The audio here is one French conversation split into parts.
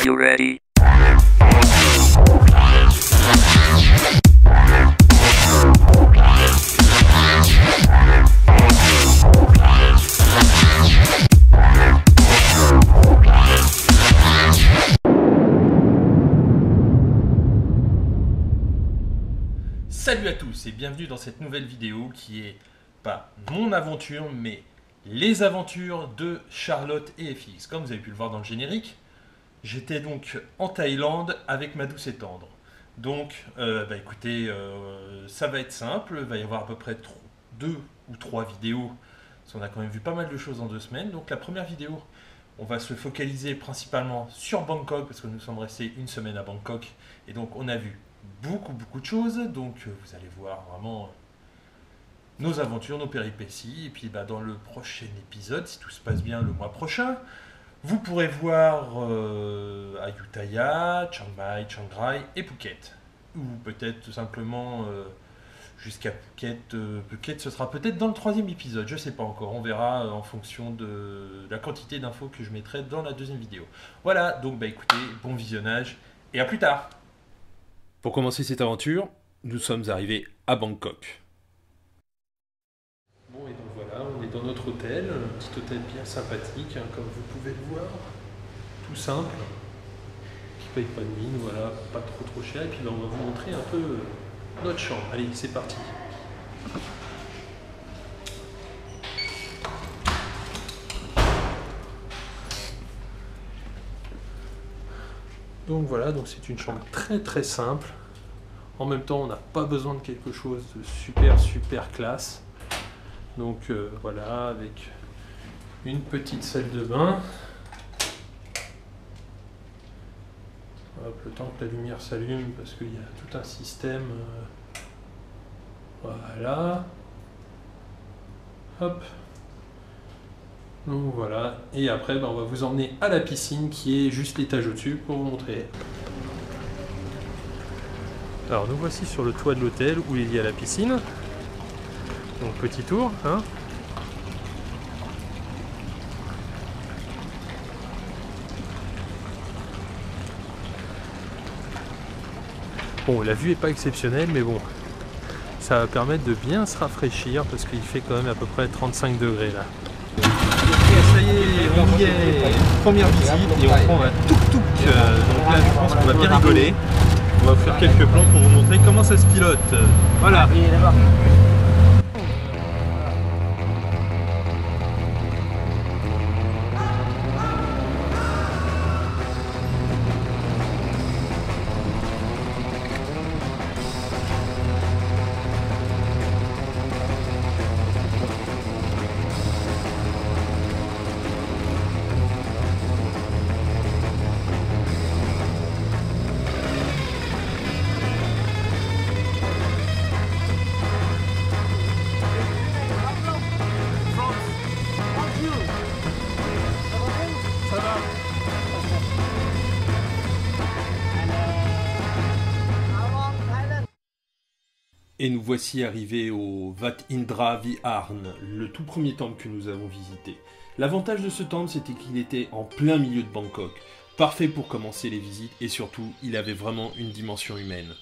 you ready? Salut à tous et bienvenue dans cette nouvelle vidéo qui est pas mon aventure mais les aventures de Charlotte et FX. Comme vous avez pu le voir dans le générique, j'étais donc en Thaïlande avec ma douce et tendre. Donc écoutez, ça va être simple, il va y avoir à peu près 2 ou 3 vidéos, parce qu'on a quand même vu pas mal de choses en 2 semaines. Donc la première vidéo, on va se focaliser principalement sur Bangkok, parce que nous sommes restés une semaine à Bangkok, et donc on a vu beaucoup de choses, donc vous allez voir vraiment nos aventures, nos péripéties, et puis dans le prochain épisode, si tout se passe bien le mois prochain, vous pourrez voir Ayutthaya, Chiang Mai, Chiang Rai et Phuket, ou peut-être tout simplement jusqu'à Phuket. Phuket, ce sera peut-être dans le 3e épisode, je sais pas encore, on verra en fonction de la quantité d'infos que je mettrai dans la 2e vidéo. Voilà, donc écoutez, bon visionnage, et à plus tard. Pour commencer cette aventure, nous sommes arrivés à Bangkok. Bon, et donc voilà, on est dans notre hôtel, un petit hôtel bien sympathique, comme vous pouvez le voir, tout simple, qui paye pas de mine, voilà, pas trop cher, et puis on va vous montrer un peu notre chambre. Allez, c'est parti. Donc voilà, donc c'est une chambre très simple. En même temps, on n'a pas besoin de quelque chose de super classe. Donc voilà, avec une petite salle de bain. Hop, le temps que la lumière s'allume, parce qu'il y a tout un système. Voilà. Hop. Donc voilà, et après on va vous emmener à la piscine qui est juste l'étage au-dessus pour vous montrer. Alors nous voici sur le toit de l'hôtel où il y a la piscine. Donc petit tour, hein. Bon, la vue est pas exceptionnelle, mais bon, ça va permettre de bien se rafraîchir parce qu'il fait quand même à peu près 35 degrés là. Ça y est, on y est, première visite et on prend un tuk-tuk. Donc là je pense qu'on va bien rigoler. On va faire quelques plans pour vous montrer comment ça se pilote. Voilà. Et nous voici arrivés au Wat Indra Viharn, le tout premier temple que nous avons visité. L'avantage de ce temple, c'était qu'il était en plein milieu de Bangkok, parfait pour commencer les visites et surtout, il avait vraiment une dimension humaine.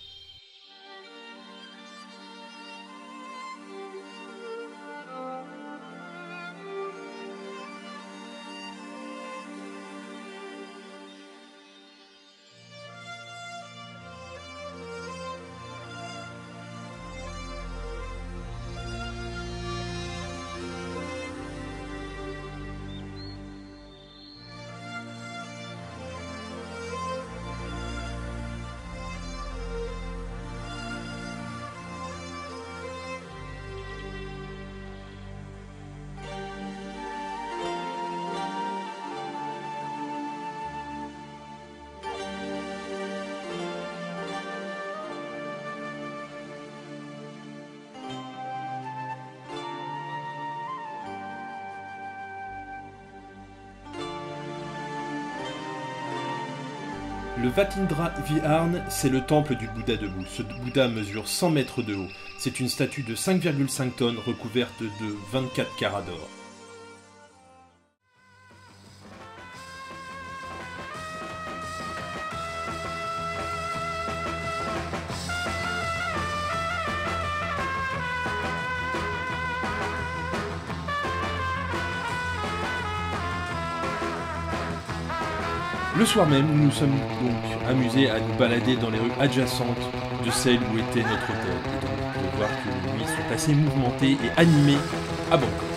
Le Wat Indra Viharn, c'est le temple du Bouddha debout. Ce Bouddha mesure 100 mètres de haut. C'est une statue de 5,5 tonnes recouverte de 24 carats d'or. Le soir même, nous nous sommes donc amusés à nous balader dans les rues adjacentes de celle où était notre hôtel. Et donc, vous pouvez voir que les nuits sont assez mouvementées et animées à Bangkok.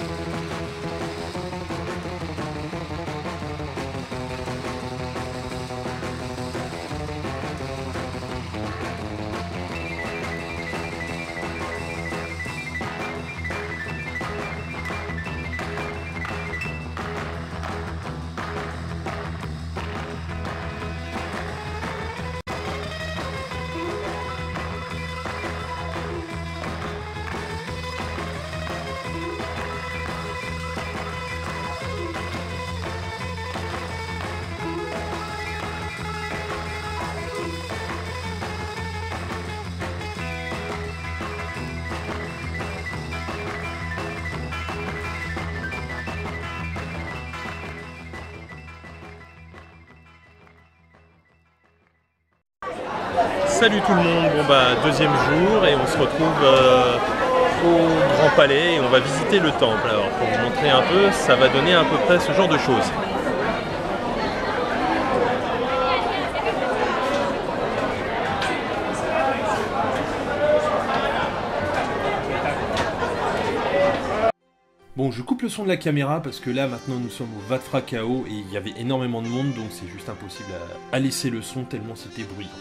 Salut tout le monde, deuxième jour et on se retrouve au Grand Palais et on va visiter le temple. Alors pour vous montrer un peu, ça va donner à peu près ce genre de choses. Bon, je coupe le son de la caméra parce que là maintenant nous sommes au Wat Phra Kao et il y avait énormément de monde donc c'est juste impossible à laisser le son tellement c'était bruyant.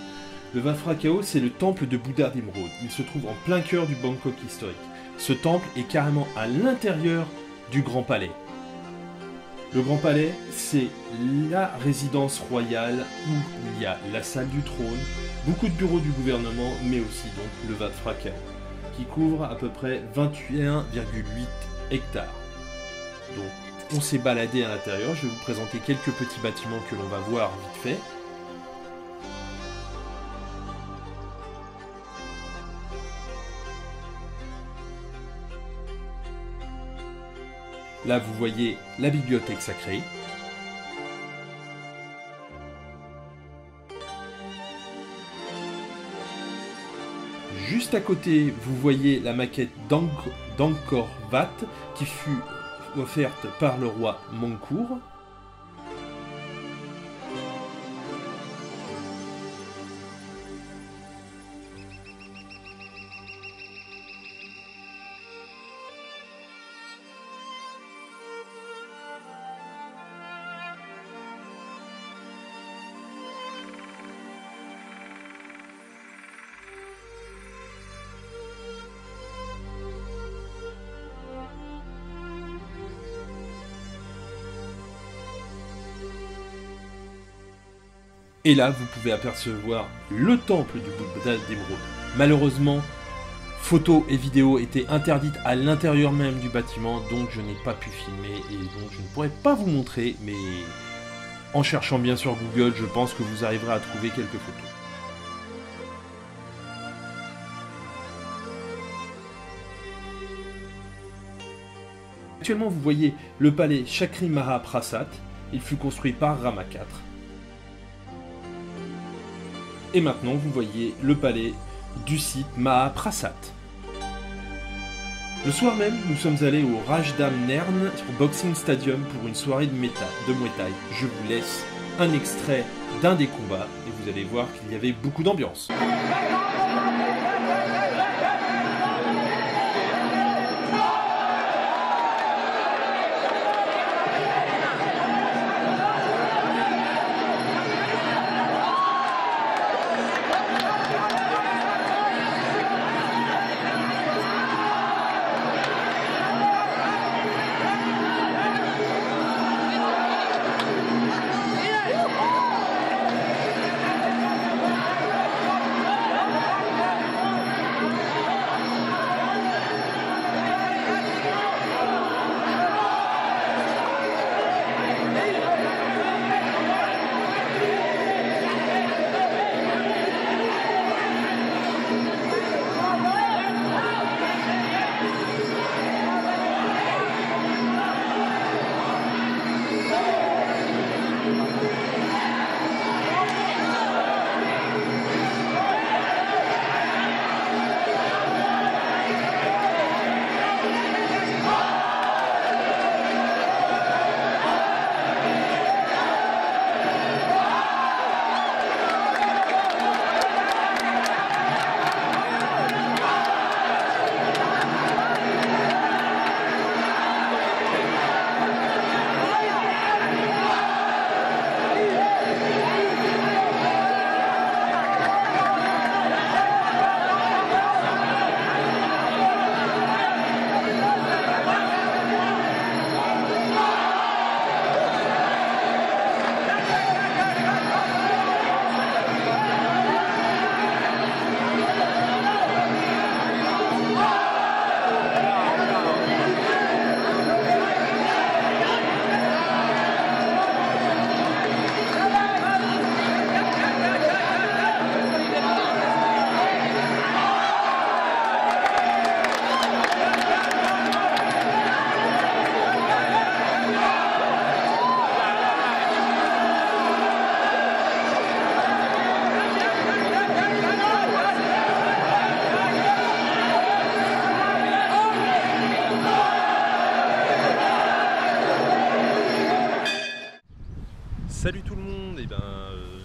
Le Wat Phra Kao, c'est le temple de Bouddha d'Émeraude. Il se trouve en plein cœur du Bangkok historique. Ce temple est carrément à l'intérieur du Grand Palais. Le Grand Palais, c'est la résidence royale où il y a la salle du trône, beaucoup de bureaux du gouvernement, mais aussi donc le Wat Phra Kao, qui couvre à peu près 21,8 hectares. Donc, on s'est baladé à l'intérieur. Je vais vous présenter quelques petits bâtiments que l'on va voir vite fait. Là, vous voyez la bibliothèque sacrée. Juste à côté, vous voyez la maquette d'Angkor Wat qui fut offerte par le roi Mongkut. Et là, vous pouvez apercevoir le temple du Bouddha d'Émeraude. Malheureusement, photos et vidéos étaient interdites à l'intérieur même du bâtiment, donc je n'ai pas pu filmer et donc je ne pourrais pas vous montrer, mais en cherchant bien sur Google, je pense que vous arriverez à trouver quelques photos. Actuellement, vous voyez le palais Chakri Maha Prasat. Il fut construit par Rama IV. Et maintenant, vous voyez le palais du site Maha Prasat. Le soir même, nous sommes allés au Rajdamnern Boxing Stadium pour une soirée de Muay Thai. Je vous laisse un extrait d'un des combats et vous allez voir qu'il y avait beaucoup d'ambiance.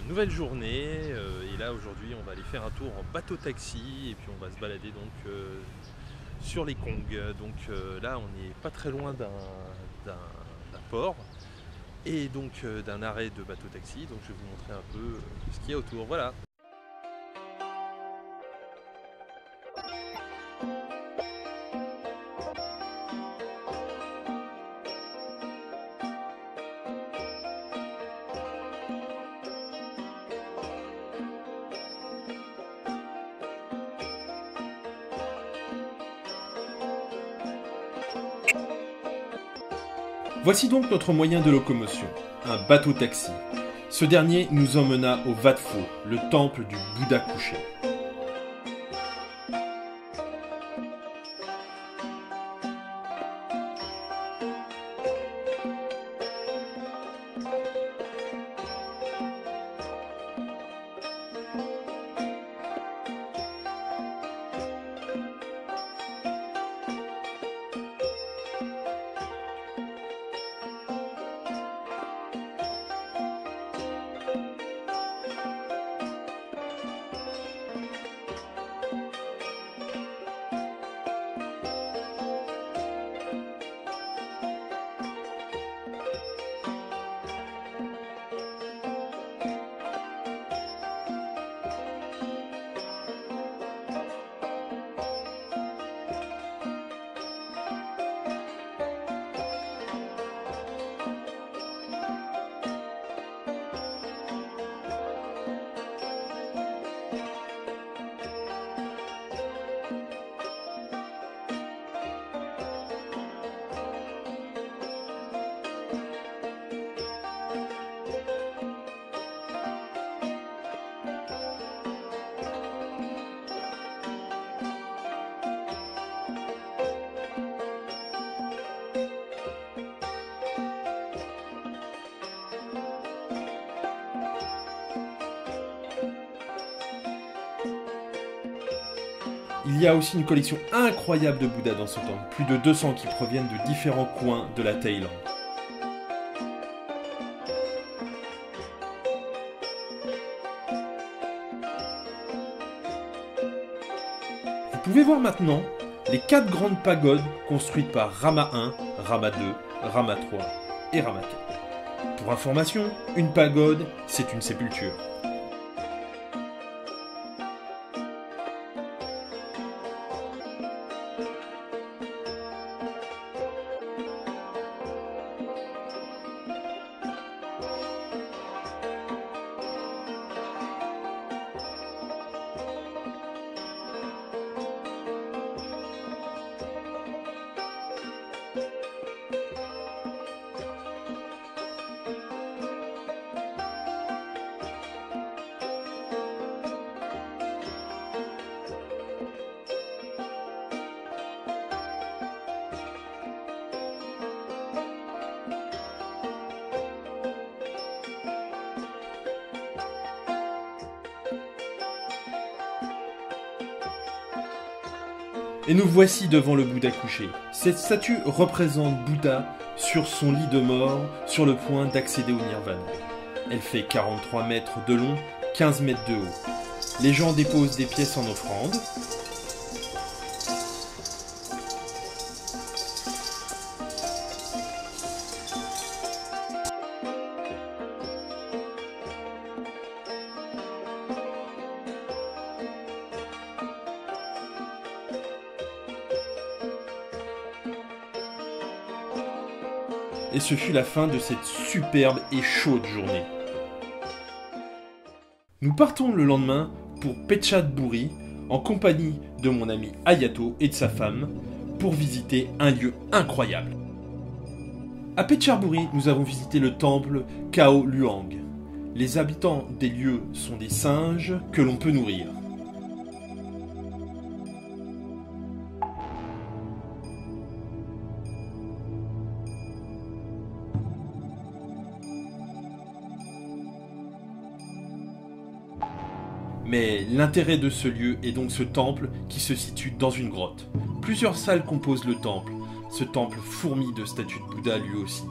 nouvelle journée, et là aujourd'hui on va aller faire un tour en bateau taxi et puis on va se balader donc sur les Kongs. Donc là on n'est pas très loin d'un port et donc d'un arrêt de bateau taxi, donc je vais vous montrer un peu ce qu'il y a autour. Voilà. Voici donc notre moyen de locomotion, un bateau-taxi. Ce dernier nous emmena au Wat Pho, le temple du Bouddha couché. Il y a aussi une collection incroyable de Bouddhas dans ce temple, plus de 200 qui proviennent de différents coins de la Thaïlande. Vous pouvez voir maintenant les 4 grandes pagodes construites par Rama I, Rama II, Rama III et Rama IV. Pour information, une pagode, c'est une sépulture. Et nous voici devant le Bouddha couché. Cette statue représente Bouddha sur son lit de mort, sur le point d'accéder au Nirvana. Elle fait 43 mètres de long, 15 mètres de haut. Les gens déposent des pièces en offrande. Et ce fut la fin de cette superbe et chaude journée. Nous partons le lendemain pour Phetchaburi en compagnie de mon ami Hayato et de sa femme pour visiter un lieu incroyable. À Phetchaburi, nous avons visité le temple Khao Luang. Les habitants des lieux sont des singes que l'on peut nourrir. Mais l'intérêt de ce lieu est donc ce temple qui se situe dans une grotte. Plusieurs salles composent le temple. Ce temple fourmille de statues de Bouddha lui aussi.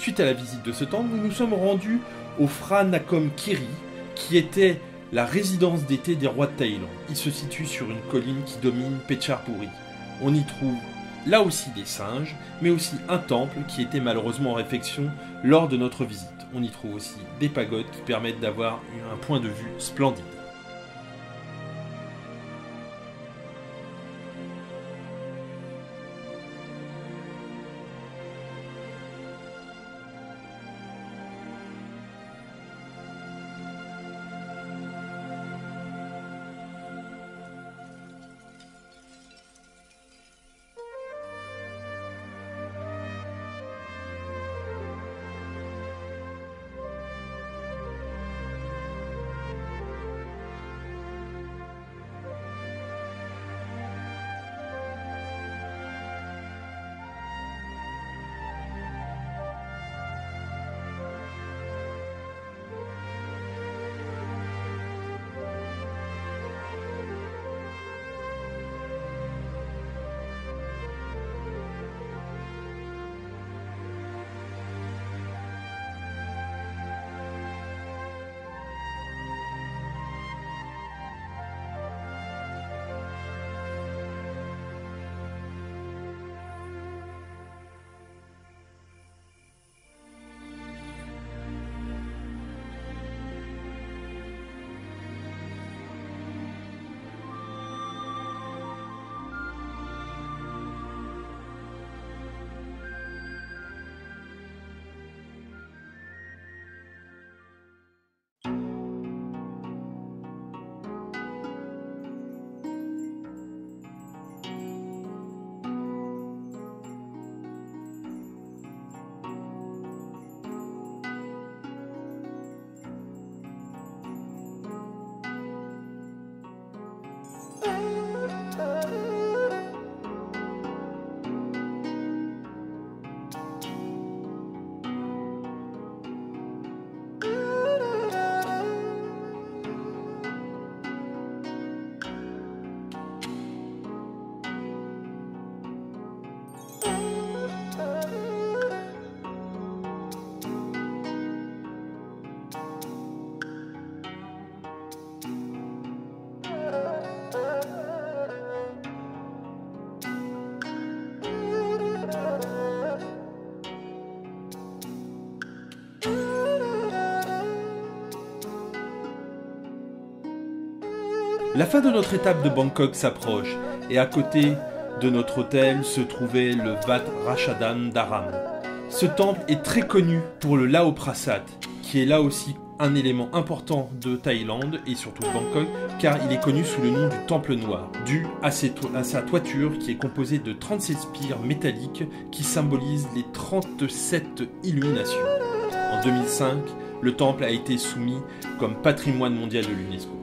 Suite à la visite de ce temple, nous nous sommes rendus au Phra Nakhon Khiri, qui était la résidence d'été des rois de Thaïlande. Il se situe sur une colline qui domine Petchar Buri. On y trouve là aussi des singes, mais aussi un temple qui était malheureusement en réfection lors de notre visite. On y trouve aussi des pagodes qui permettent d'avoir un point de vue splendide. La fin de notre étape de Bangkok s'approche et à côté de notre hôtel se trouvait le Wat Ratchadan Dharam. Ce temple est très connu pour le Lao Prasat, qui est là aussi un élément important de Thaïlande et surtout de Bangkok, car il est connu sous le nom du Temple Noir, dû à sa toiture qui est composée de 37 spires métalliques qui symbolisent les 37 illuminations. En 2005, le temple a été soumis comme patrimoine mondial de l'UNESCO.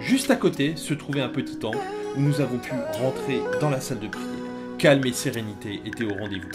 Juste à côté se trouvait un petit temple où nous avons pu rentrer dans la salle de prière. Calme et sérénité étaient au rendez-vous.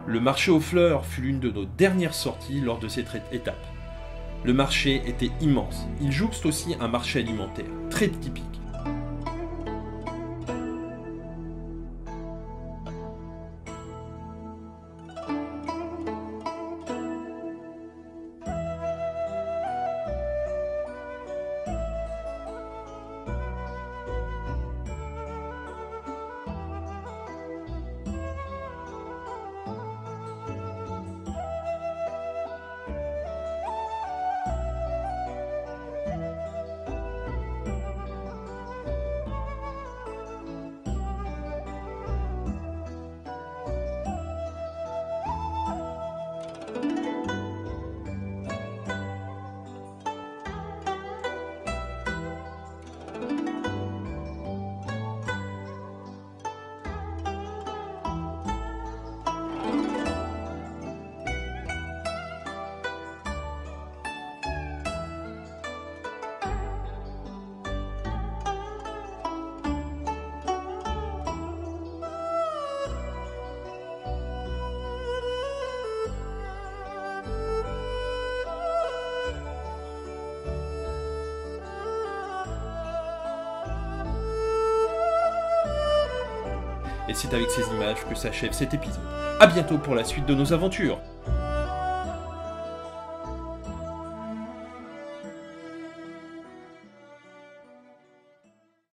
Le marché aux fleurs fut l'une de nos dernières sorties lors de cette étape. Le marché était immense. Il jouxte aussi un marché alimentaire, très typique. Et c'est avec ces images que s'achève cet épisode. A bientôt pour la suite de nos aventures.